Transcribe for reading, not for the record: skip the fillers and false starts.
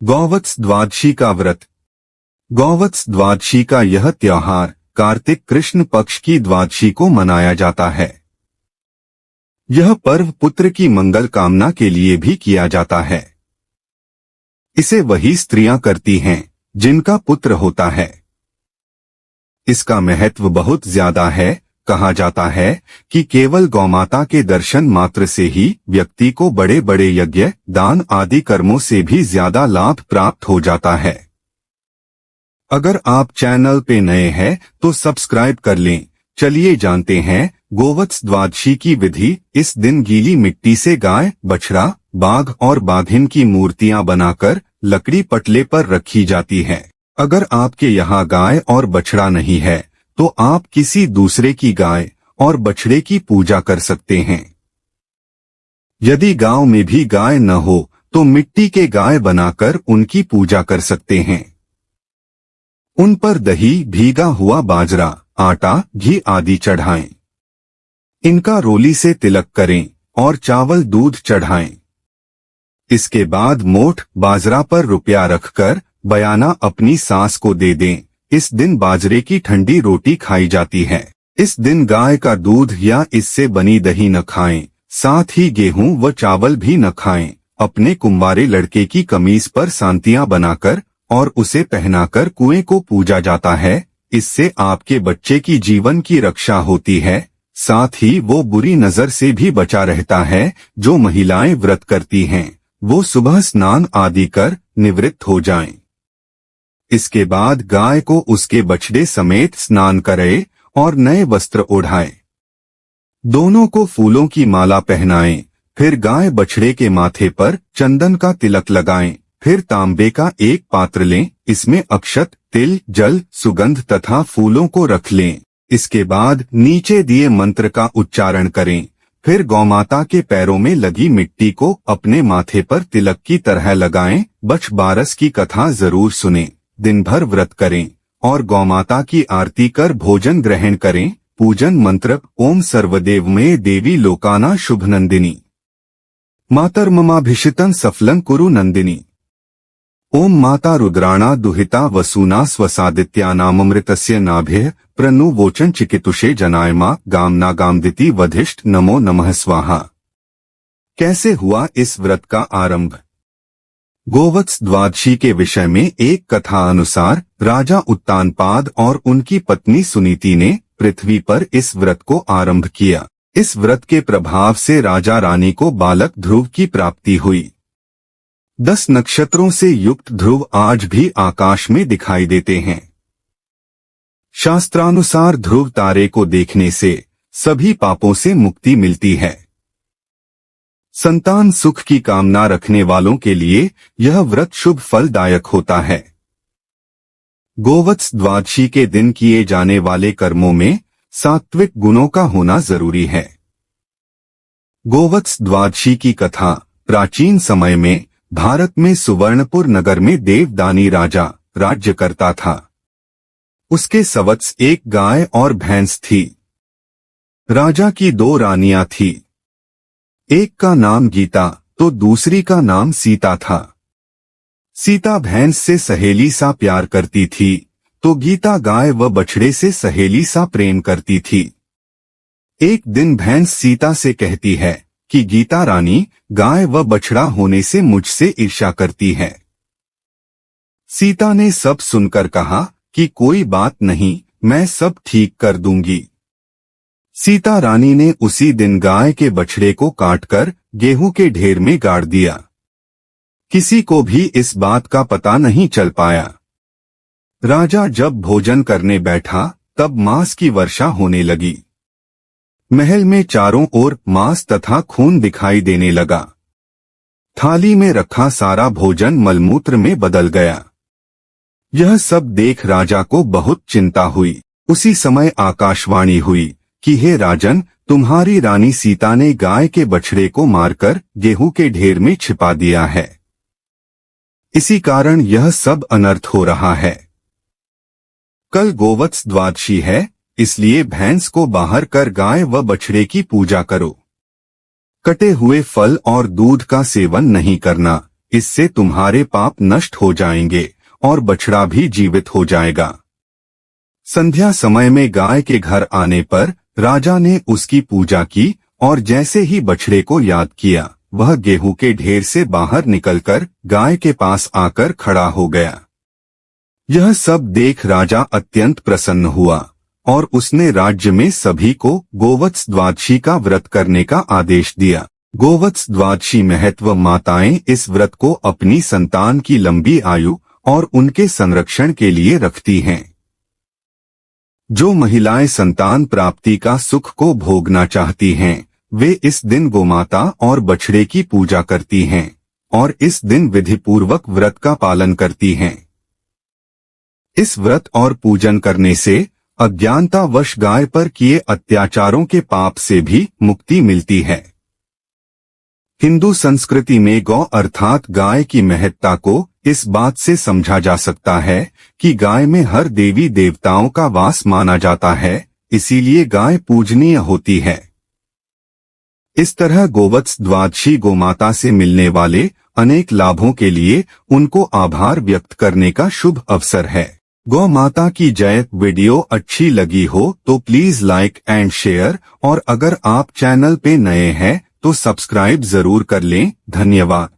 गौवत्स द्वादशी का व्रत। गौवत्स द्वादशी का यह त्योहार कार्तिक कृष्ण पक्ष की द्वादशी को मनाया जाता है। यह पर्व पुत्र की मंगल कामना के लिए भी किया जाता है। इसे वही स्त्रियां करती हैं जिनका पुत्र होता है। इसका महत्व बहुत ज्यादा है। कहा जाता है कि केवल गौमाता के दर्शन मात्र से ही व्यक्ति को बड़े बड़े यज्ञ, दान आदि कर्मों से भी ज्यादा लाभ प्राप्त हो जाता है। अगर आप चैनल पे नए हैं तो सब्सक्राइब कर लें। चलिए जानते हैं गोवत्स द्वादशी की विधि। इस दिन गीली मिट्टी से गाय, बछड़ा, बाघ और बाघिन की मूर्तियां बनाकर लकड़ी पटले पर रखी जाती है। अगर आपके यहाँ गाय और बछड़ा नहीं है तो आप किसी दूसरे की गाय और बछड़े की पूजा कर सकते हैं। यदि गांव में भी गाय न हो तो मिट्टी के गाय बनाकर उनकी पूजा कर सकते हैं। उन पर दही, भीगा हुआ बाजरा, आटा, घी आदि चढ़ाएं। इनका रोली से तिलक करें और चावल दूध चढ़ाएं। इसके बाद मोठ बाजरा पर रुपया रखकर बयाना अपनी सास को दे दें। इस दिन बाजरे की ठंडी रोटी खाई जाती है। इस दिन गाय का दूध या इससे बनी दही न खाएं। साथ ही गेहूं व चावल भी न खाएं। अपने कुंवारे लड़के की कमीज पर सांतियां बनाकर और उसे पहनाकर कुएं को पूजा जाता है। इससे आपके बच्चे की जीवन की रक्षा होती है। साथ ही वो बुरी नजर से भी बचा रहता है। जो महिलाएं व्रत करती हैं वो सुबह स्नान आदि कर निवृत्त हो जाएं। इसके बाद गाय को उसके बछड़े समेत स्नान कराएं और नए वस्त्र ओढ़ाएं। दोनों को फूलों की माला पहनाएं। फिर गाय बछड़े के माथे पर चंदन का तिलक लगाएं। फिर तांबे का एक पात्र लें। इसमें अक्षत, तिल, जल, सुगंध तथा फूलों को रख लें। इसके बाद नीचे दिए मंत्र का उच्चारण करें। फिर गौमाता के पैरों में लगी मिट्टी को अपने माथे पर तिलक की तरह लगाएं। बछ बारस की कथा जरूर सुनें। दिन भर व्रत करें और गौमाता की आरती कर भोजन ग्रहण करें। पूजन मंत्र: ओम सर्वदेव में देवी लोकाना शुभ नंदिनी मातर्ममाभिषितं सफलं कुरु नंदिनी। ओम माता रुद्राणा दुहिता वसूना स्वसादित्यानामृतस्य नाभ्यः प्रनु वोचन चिकितुषे जनायमा गामना गामदिति वधिष्ठ नमो नमः स्वाहा। कैसे हुआ इस व्रत का आरंभ? गोवत्स द्वादशी के विषय में एक कथा अनुसार राजा उत्तानपाद और उनकी पत्नी सुनीति ने पृथ्वी पर इस व्रत को आरंभ किया। इस व्रत के प्रभाव से राजा रानी को बालक ध्रुव की प्राप्ति हुई। 10 नक्षत्रों से युक्त ध्रुव आज भी आकाश में दिखाई देते हैं। शास्त्रानुसार ध्रुव तारे को देखने से सभी पापों से मुक्ति मिलती है। संतान सुख की कामना रखने वालों के लिए यह व्रत शुभ फलदायक होता है। गोवत्स द्वादशी के दिन किए जाने वाले कर्मों में सात्विक गुणों का होना जरूरी है। गोवत्स द्वादशी की कथा प्राचीन समय में भारत में सुवर्णपुर नगर में देवदानी राजा राज्य करता था। उसके सवत्स एक गाय और भैंस थी। राजा की 2 रानियां थी। एक का नाम गीता तो दूसरी का नाम सीता था। सीता भैंस से सहेली सा प्यार करती थी तो गीता गाय व बछड़े से सहेली सा प्रेम करती थी। एक दिन भैंस सीता से कहती है कि गीता रानी गाय व बछड़ा होने से मुझसे ईर्ष्या करती है। सीता ने सब सुनकर कहा कि कोई बात नहीं, मैं सब ठीक कर दूंगी। सीता रानी ने उसी दिन गाय के बछड़े को काटकर गेहूं के ढेर में गाड़ दिया। किसी को भी इस बात का पता नहीं चल पाया। राजा जब भोजन करने बैठा तब मांस की वर्षा होने लगी। महल में चारों ओर मांस तथा खून दिखाई देने लगा। थाली में रखा सारा भोजन मलमूत्र में बदल गया। यह सब देख राजा को बहुत चिंता हुई। उसी समय आकाशवाणी हुई कि हे राजन, तुम्हारी रानी सीता ने गाय के बछड़े को मारकर गेहूं के ढेर में छिपा दिया है। इसी कारण यह सब अनर्थ हो रहा है। कल गोवत्स द्वादशी है, इसलिए भैंस को बाहर कर गाय व बछड़े की पूजा करो। कटे हुए फल और दूध का सेवन नहीं करना। इससे तुम्हारे पाप नष्ट हो जाएंगे और बछड़ा भी जीवित हो जाएगा। संध्या समय में गाय के घर आने पर राजा ने उसकी पूजा की और जैसे ही बछड़े को याद किया, वह गेहूं के ढेर से बाहर निकलकर गाय के पास आकर खड़ा हो गया। यह सब देख राजा अत्यंत प्रसन्न हुआ और उसने राज्य में सभी को गोवत्स द्वादशी का व्रत करने का आदेश दिया। गोवत्स द्वादशी महत्व माताएं इस व्रत को अपनी संतान की लंबी आयु और उनके संरक्षण के लिए रखती हैं। जो महिलाएं संतान प्राप्ति का सुख को भोगना चाहती हैं, वे इस दिन गोमाता और बछड़े की पूजा करती हैं और इस दिन विधिपूर्वक व्रत का पालन करती हैं। इस व्रत और पूजन करने से अज्ञानतावश गाय पर किए अत्याचारों के पाप से भी मुक्ति मिलती है। हिंदू संस्कृति में गौ अर्थात गाय की महत्ता को इस बात से समझा जा सकता है कि गाय में हर देवी देवताओं का वास माना जाता है, इसीलिए गाय पूजनीय होती है। इस तरह गोवत्स द्वादशी गोमाता से मिलने वाले अनेक लाभों के लिए उनको आभार व्यक्त करने का शुभ अवसर है। गौ माता की जय। वीडियो अच्छी लगी हो तो प्लीज लाइक एंड शेयर और अगर आप चैनल पे नए हैं तो सब्सक्राइब जरूर कर लें। धन्यवाद।